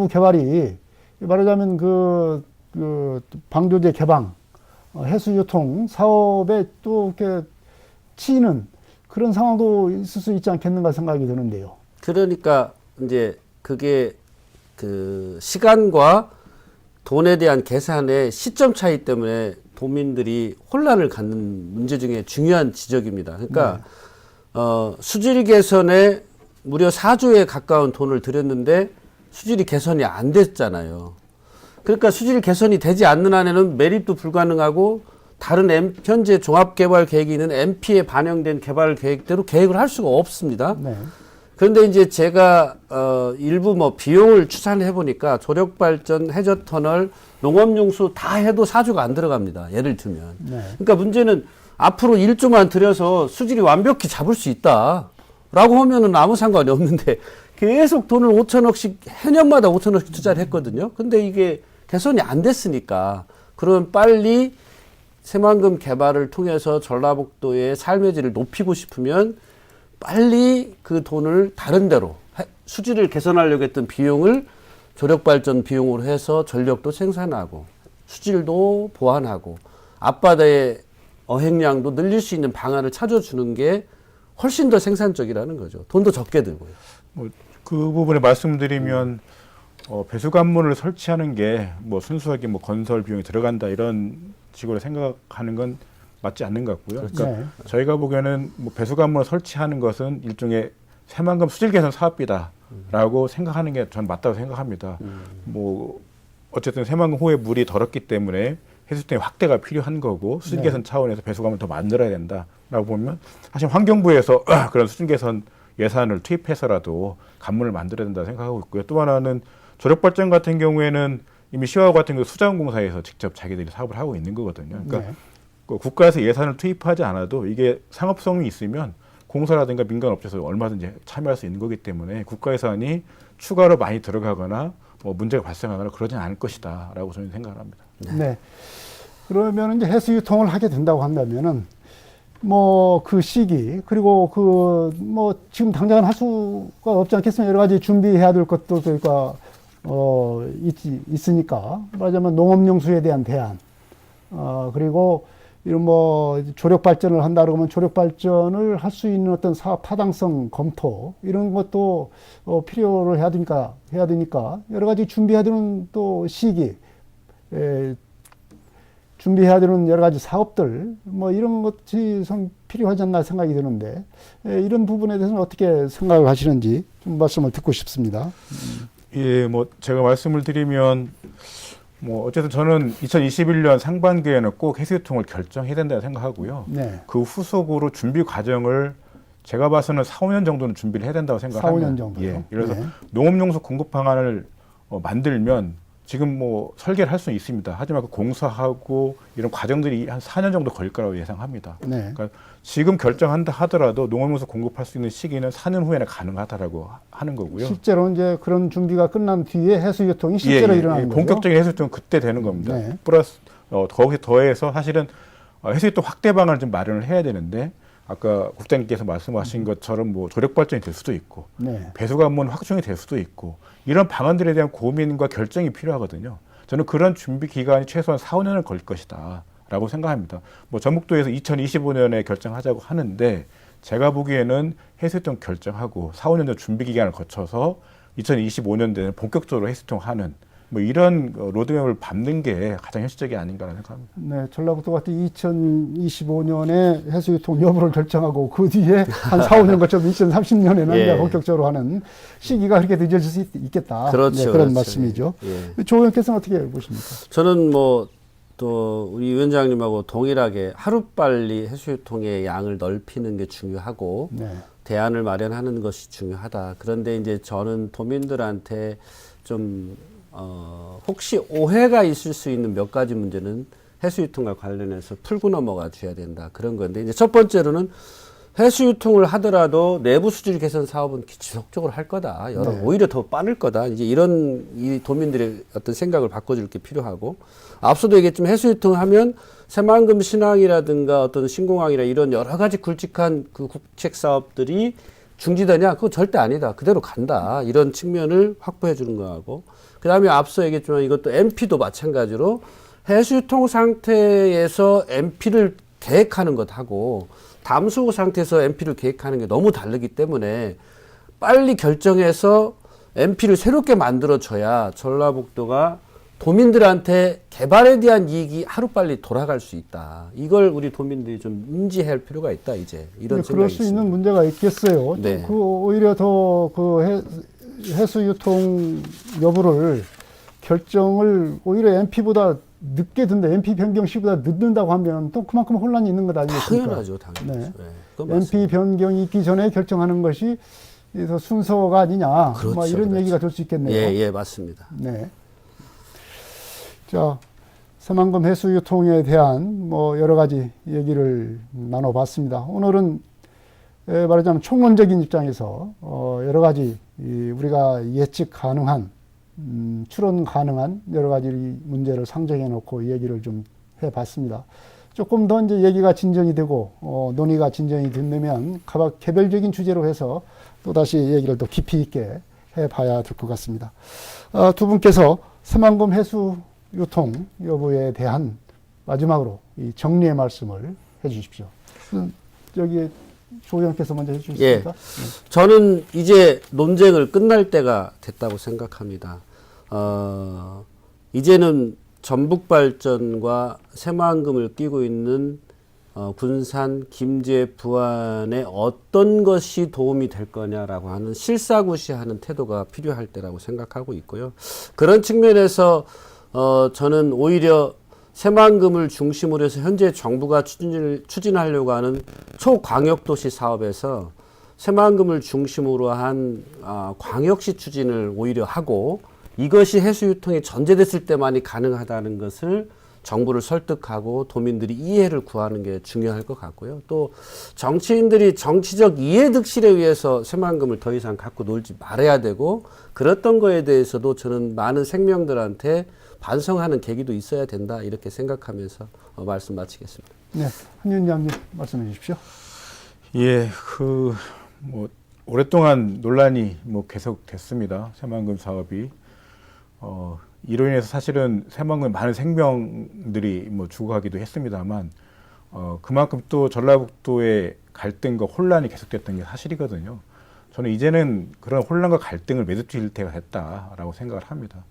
개발이 말하자면 방조제 개방, 해수유통 사업에 또 이렇게 치이는 그런 상황도 있을 수 있지 않겠는가 생각이 드는데요. 그러니까 이제 그게 시간과 돈에 대한 계산의 시점 차이 때문에 도민들이 혼란을 갖는 문제 중에 중요한 지적입니다. 그러니까 수질 개선에 무려 4조에 가까운 돈을 들였는데 수질이 개선이 안 됐잖아요. 그러니까 수질 개선이 되지 않는 한에는 매립도 불가능하고 다른 현재 종합개발 계획이 있는 MP에 반영된 개발 계획대로 계획을 할 수가 없습니다. 네. 그런데 이제 제가 일부 비용을 추산해 보니까 조력 발전, 해저 터널, 농업용수 다 해도 4조가 안 들어갑니다. 예를 들면. 네. 그러니까 문제는 앞으로 1조만 들여서 수질이 완벽히 잡을 수 있다. 라고 하면은 아무 상관이 없는데 계속 돈을 5천억씩 해년마다 5천억씩 투자를 했거든요. 근데 이게 개선이 안 됐으니까 그럼 빨리 새만금 개발을 통해서 전라북도의 삶의 질을 높이고 싶으면 빨리 그 돈을 다른 데로 수질을 개선하려고 했던 비용을 조력발전 비용으로 해서 전력도 생산하고 수질도 보완하고 앞바다의 어획량도 늘릴 수 있는 방안을 찾아주는 게 훨씬 더 생산적이라는 거죠. 돈도 적게 들고요. 뭐 그 부분에 말씀드리면 배수관문을 설치하는 게 뭐 순수하게 뭐 건설 비용이 들어간다 이런 식으로 생각하는 건 맞지 않는 것 같고요. 그러니까 네. 저희가 보기에는 뭐 배수관문을 설치하는 것은 일종의 새만금 수질 개선 사업이다라고 생각하는 게 저는 맞다고 생각합니다. 뭐 어쨌든 새만금 호의 물이 더럽기 때문에 해수욕장의 확대가 필요한 거고 수질 개선 차원에서 배수관을 더 만들어야 된다라고 보면 사실 환경부에서 그런 수질 개선 예산을 투입해서라도 관문을 만들어야 된다 생각하고 있고요. 또 하나는 조력발전 같은 경우에는 이미 시와호 같은 경우 수자원공사에서 직접 자기들이 사업을 하고 있는 거거든요. 그러니까 그 국가에서 예산을 투입하지 않아도 이게 상업성이 있으면 공사라든가 민간 업체에서 얼마든지 참여할 수 있는 거기 때문에 국가 예산이 추가로 많이 들어가거나 뭐 문제가 발생하거나 그러진 않을 것이다라고 저는 생각을 합니다. 네. 그러면 이제 해수 유통을 하게 된다고 한다면은 뭐 그 시기 그리고 그 뭐 지금 당장은 할 수가 없지 않겠습니까? 여러 가지 준비해야 될 것도 그러니까 있으니까 말하자면 농업용수에 대한 대안 그리고 이런 뭐 조력 발전을 한다 그러면 조력 발전을 할 수 있는 어떤 사업 타당성 검토 이런 것도 필요로 해야 되니까 여러 가지 준비해야 되는 또 시기 준비해야 되는 여러 가지 사업들 뭐 이런 것이 필요하지 않나 생각이 드는데 이런 부분에 대해서는 어떻게 생각을 하시는지 좀 말씀을 듣고 싶습니다. 예, 뭐 제가 말씀을 드리면 뭐 어쨌든 저는 2021년 상반기에는 꼭 해수유통을 결정해야 된다고 생각하고요. 네. 그 후속으로 준비 과정을 제가 봐서는 4, 5년 정도는 준비를 해야 된다고 생각합니다. 4, 5년 정도요? 예. 그래서 네. 농업용수 공급 방안을 만들면 지금 뭐 설계를 할 수는 있습니다. 하지만 그 공사하고 이런 과정들이 한 4년 정도 걸릴 거라고 예상합니다. 네. 그러니까 지금 결정한다 하더라도 농업용수 공급할 수 있는 시기는 4년 후에는 가능하다라고 하는 거고요. 실제로 이제 그런 준비가 끝난 뒤에 해수 유통이 실제로 일어나는 거죠. 본격적인 해수유통은 그때 되는 겁니다. 네. 플러스 거기에 더해서 사실은 해수유통 확대 방안을 좀 마련을 해야 되는데 아까 국장님께서 말씀하신 것처럼 뭐 조력 발전이 될 수도 있고 네. 배수관문 확충이 될 수도 있고 이런 방안들에 대한 고민과 결정이 필요하거든요. 저는 그런 준비 기간이 최소한 4, 5년을 걸릴 것이다라고 생각합니다. 뭐 전북도에서 2025년에 결정하자고 하는데 제가 보기에는 해수유통 결정하고 4, 5년 전 준비 기간을 거쳐서 2025년 되는 본격적으로 해수유통 하는 뭐 이런 로드맵을 밟는 게 가장 현실적이 아닌가라는 생각합니다. 네, 전라북도 같은 2025년에 해수유통 여부를 결정하고 그 뒤에 한 4, 5년 거쳐 2030년에는 예. 이제 본격적으로 하는 시기가 그렇게 늦어질 수 있겠다. 그렇죠, 네, 그런 그렇죠. 말씀이죠. 예. 조 의원께서는 어떻게 보십니까? 저는 뭐 또 우리 위원장님하고 동일하게 하루빨리 해수유통의 양을 넓히는 게 중요하고 네. 대안을 마련하는 것이 중요하다. 그런데 이제 저는 도민들한테 좀 혹시 오해가 있을 수 있는 몇 가지 문제는 해수유통과 관련해서 풀고 넘어가 줘야 된다. 그런 건데 이제 첫 번째로는 해수유통을 하더라도 내부 수질 개선 사업은 지속적으로 할 거다. 네. 오히려 더 빠를 거다. 이제 이런 이 도민들의 어떤 생각을 바꿔줄 게 필요하고 앞서도 얘기했지만 해수유통 하면 새만금 신항이라든가 어떤 신공항이나 이런 여러 가지 굵직한 그 국책 사업들이 중지되냐? 그거 절대 아니다. 그대로 간다. 이런 측면을 확보해 주는 거하고 그 다음에 앞서 얘기했지만 이것도 MP도 마찬가지로 해수유통 상태에서 MP를 계획하는 것하고 담수 상태에서 MP를 계획하는 게 너무 다르기 때문에 빨리 결정해서 MP를 새롭게 만들어줘야 전라북도가 도민들한테 개발에 대한 이익이 하루빨리 돌아갈 수 있다. 이걸 우리 도민들이 좀 인지할 필요가 있다. 이제 이런 네, 생각이 그럴 수 있습니다. 있는 문제가 있겠어요. 네. 그 오히려 더 그 해수유통 여부를 결정을 오히려 MP보다 늦게 든다, MP 변경 시보다 늦는다고 하면 또 그만큼 혼란이 있는 것 아니겠습니까? 당연하죠, 당연하죠. 네. 네, 그건 맞습니다. MP 변경이 있기 전에 결정하는 것이 더 순서가 아니냐, 그렇죠, 뭐 이런 그렇죠. 얘기가 될 수 있겠네요. 예, 예, 맞습니다. 네. 자, 새만금 해수유통에 대한 뭐 여러 가지 얘기를 나눠봤습니다. 오늘은 말하자면 총론적인 입장에서 여러 가지 우리가 예측 가능한 추론 가능한 여러 가지 문제를 상정해 놓고 얘기를 좀 해봤습니다. 조금 더 이제 얘기가 진전이 되고 논의가 진전이 된다면 개별적인 주제로 해서 또다시 얘기를 더 깊이 있게 해봐야 될 것 같습니다. 두 분께서 새만금 해수 유통 여부에 대한 마지막으로 이 정리의 말씀을 해주십시오. 여기 조 의원께서 먼저 해주시겠습니까? 저는 이제 논쟁을 끝날 때가 됐다고 생각합니다. 이제는 전북발전과 새만금을 끼고 있는 군산, 김제, 부안에 어떤 것이 도움이 될 거냐라고 하는 실사구시하는 태도가 필요할 때라고 생각하고 있고요. 그런 측면에서 저는 오히려 새만금을 중심으로 해서 현재 정부가 추진하려고 하는 초광역도시 사업에서 새만금을 중심으로 한 광역시 추진을 오히려 하고 이것이 해수유통이 전제됐을 때만이 가능하다는 것을 정부를 설득하고 도민들이 이해를 구하는 게 중요할 것 같고요. 또 정치인들이 정치적 이해득실에 의해서 새만금을 더 이상 갖고 놀지 말아야 되고 그랬던 거에 대해서도 저는 많은 생명들한테 반성하는 계기도 있어야 된다 이렇게 생각하면서 말씀 마치겠습니다. 네, 한 위원장님 말씀해 주십시오. 예, 오랫동안 논란이 계속됐습니다. 새만금 사업이. 이로 인해서 사실은 새만금에 많은 생명들이 죽어가기도 했습니다만, 그만큼 또 전라북도의 갈등과 혼란이 계속됐던 게 사실이거든요. 저는 이제는 그런 혼란과 갈등을 매듭질 때가 됐다라고 생각을 합니다.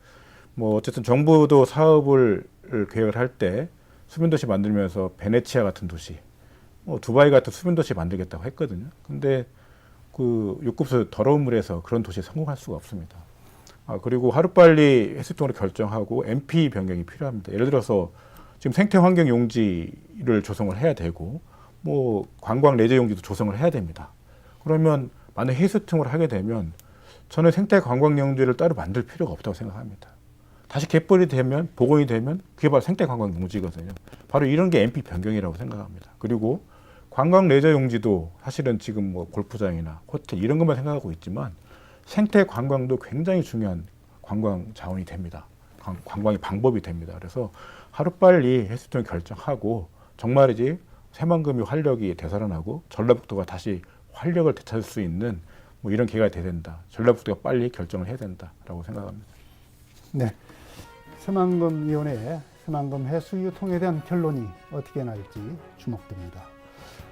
어쨌든 정부도 사업을 계획을 할 때 수변도시 만들면서 베네치아 같은 도시, 두바이 같은 수변도시 만들겠다고 했거든요. 근데 그 육급수 더러운 물에서 그런 도시에 성공할 수가 없습니다. 그리고 하루빨리 해수통으로 결정하고 MP 변경이 필요합니다. 예를 들어서 지금 생태환경 용지를 조성을 해야 되고 관광 레저 용지도 조성을 해야 됩니다. 그러면 만약 해수통을 하게 되면 저는 생태관광 용지를 따로 만들 필요가 없다고 생각합니다. 다시 갯벌이 되면 복원이 되면 그게 바로 생태관광 용지거든요. 바로 이런 게 MP 변경이라고 생각합니다. 그리고 관광 레저 용지도 사실은 지금 골프장이나 호텔 이런 것만 생각하고 있지만 생태 관광도 굉장히 중요한 관광 자원이 됩니다. 관광의 방법이 됩니다. 그래서 하루빨리 해수통 결정하고 정말이지 새만금의 활력이 되살아나고 전라북도가 다시 활력을 되찾을 수 있는 이런 기회가 돼야 된다. 전라북도가 빨리 결정을 해야 된다라고 생각합니다. 네, 새만금위원회의 새만금 해수유통에 대한 결론이 어떻게 나올지 주목됩니다.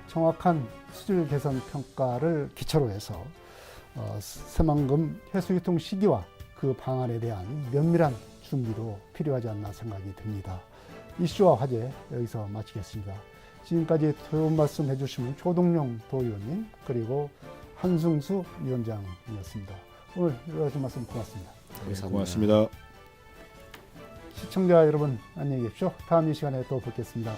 정확한 수질 개선 평가를 기초로 해서 새만금 해수유통 시기와 그 방안에 대한 면밀한 준비도 필요하지 않나 생각이 듭니다. 이슈와 화제 여기서 마치겠습니다. 지금까지 좋은 말씀 해주신 조동룡 도의원님 그리고 한승수 위원장이었습니다. 오늘 여러 가지 말씀 고맙습니다. 네, 고맙습니다. 시청자 여러분 안녕히 계십시오. 다음 이 시간에 또 뵙겠습니다.